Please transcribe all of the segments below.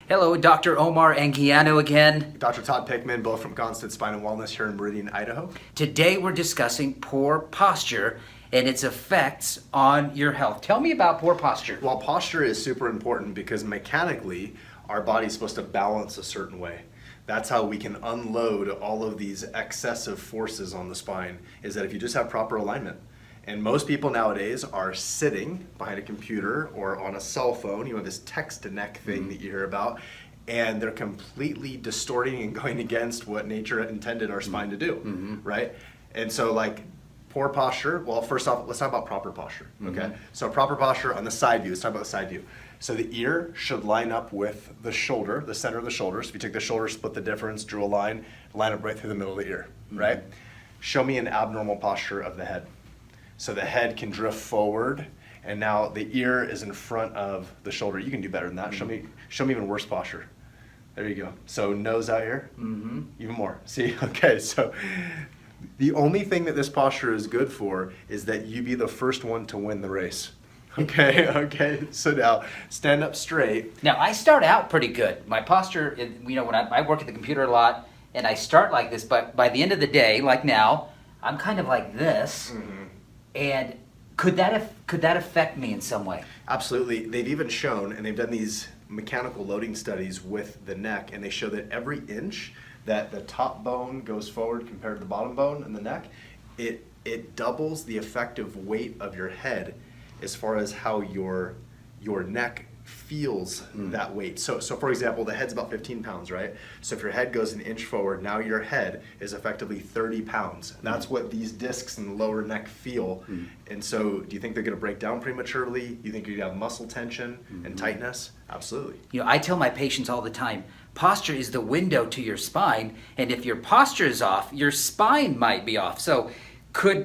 Hello, Dr. Omar Anguiano again. Dr. Todd Pickman, both from Gonstead Spine and Wellness here in Meridian, Idaho. Today we're discussing poor posture and its effects on your health. Tell me about poor posture. Well, posture is super important because mechanically our body's supposed to balance a certain way. That's how we can unload all of these excessive forces on the spine, is that if you just have proper alignment. And most people nowadays are sitting behind a computer or on a cell phone, you know, this text-to-neck thing that you hear about, and they're completely distorting and going against what nature intended our spine to do, right? And so like poor posture, well, first off, let's talk about proper posture, okay? So proper posture on the side view, let's talk about the side view. So the ear should line up with the shoulder, the center of the shoulder. So if you take the shoulder, split the difference, drew a line up right through the middle of the ear, right? Show me an abnormal posture of the head. So the head can drift forward, and now the ear is in front of the shoulder. You can do better than that. Show me even worse posture. There you go. So nose out here, even more. See, okay, so the only thing that this posture is good for is that you be the first one to win the race. Okay, so now stand up straight. Now, I start out pretty good. My posture, you know, when I work at the computer a lot, and I start like this, but by the end of the day, like now, I'm kind of like this. And could that affect me in some way? Absolutely. They've even shown, and they've done these mechanical loading studies with the neck, and they show that every inch that the top bone goes forward compared to the bottom bone in the neck, it doubles the effective weight of your head as far as how your neck feels that weight. So for example, the head's about 15 pounds, right? So if your head goes an inch forward, now your head is effectively 30 pounds. That's what these discs in the lower neck feel. And so do you think they're gonna break down prematurely? Do you think you're gonna have muscle tension and tightness? Absolutely. You know, I tell my patients all the time, posture is the window to your spine, and if your posture is off, your spine might be off. So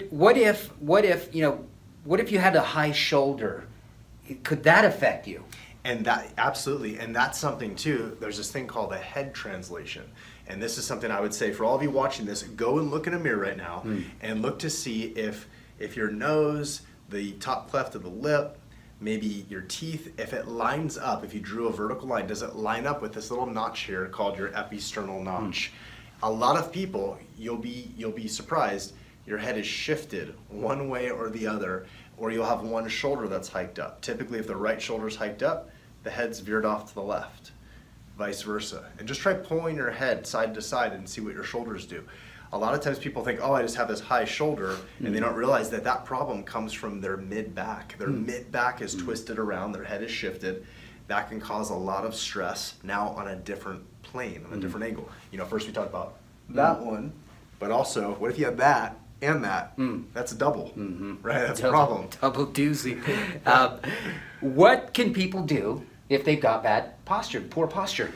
what if you had a high shoulder? Could that affect you? And that, absolutely, and that's something too, there's this thing called a head translation. And this is something I would say for all of you watching this, go and look in a mirror right now and look to see if your nose, the top cleft of the lip, maybe your teeth, if it lines up, if you drew a vertical line, does it line up with this little notch here called your episternal notch? A lot of people, you'll be surprised, your head is shifted one way or the other, or you'll have one shoulder that's hiked up. Typically, if the right shoulder's hiked up, the head's veered off to the left, vice versa. And just try pulling your head side to side and see what your shoulders do. A lot of times people think, oh, I just have this high shoulder, and they don't realize that that problem comes from their mid-back. Their mid-back is twisted around, their head is shifted. That can cause a lot of stress now on a different plane, on a different angle. You know, first we talked about that one, but also, what if you have that and that? That's a double, right? That's a problem. Double doozy. What can people do if they've got bad posture, poor posture?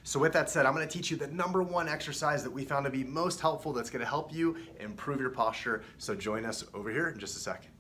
So with that said, I'm going to teach you the #1 exercise that we found to be most helpful that's going to help you improve your posture. So join us over here in just a second.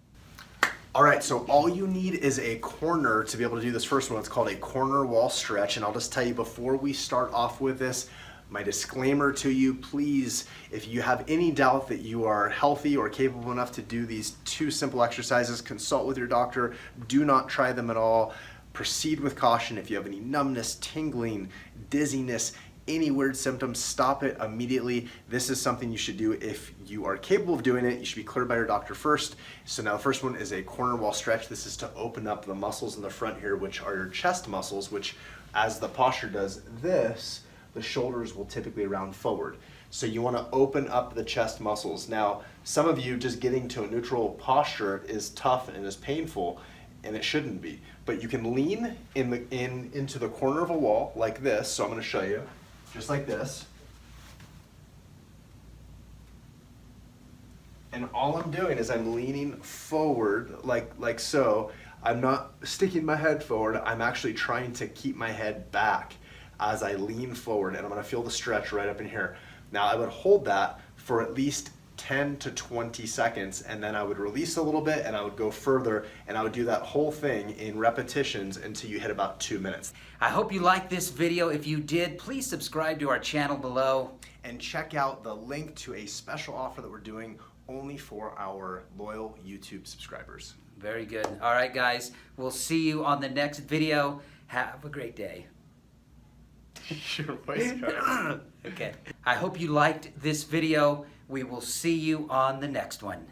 All right, so all you need is a corner to be able to do this first one. It's called a corner wall stretch. And I'll just tell you before we start off with this, my disclaimer to you, please, if you have any doubt that you are healthy or capable enough to do these 2 simple exercises, consult with your doctor. Do not try them at all. Proceed with caution. If you have any numbness, tingling, dizziness, any weird symptoms, stop it immediately. This is something you should do if you are capable of doing it. You should be cleared by your doctor first. So now the first one is a corner wall stretch. This is to open up the muscles in the front here, which are your chest muscles, which as the posture does this, the shoulders will typically round forward. So you want to open up the chest muscles. Now, some of you just getting to a neutral posture is tough and is painful, and it shouldn't be. But you can lean into the corner of a wall like this. So I'm going to show you, just like this. And all I'm doing is I'm leaning forward like so. I'm not sticking my head forward. I'm actually trying to keep my head back as I lean forward, and I'm gonna feel the stretch right up in here. Now I would hold that for at least 10 to 20 seconds, and then I would release a little bit and I would go further, and I would do that whole thing in repetitions until you hit about 2 minutes. I hope you liked this video. If you did, please subscribe to our channel below. And check out the link to a special offer that we're doing only for our loyal YouTube subscribers. Very good. All right, guys, we'll see you on the next video. Have a great day. Your voice cracked. Okay. I hope you liked this video. We will see you on the next one.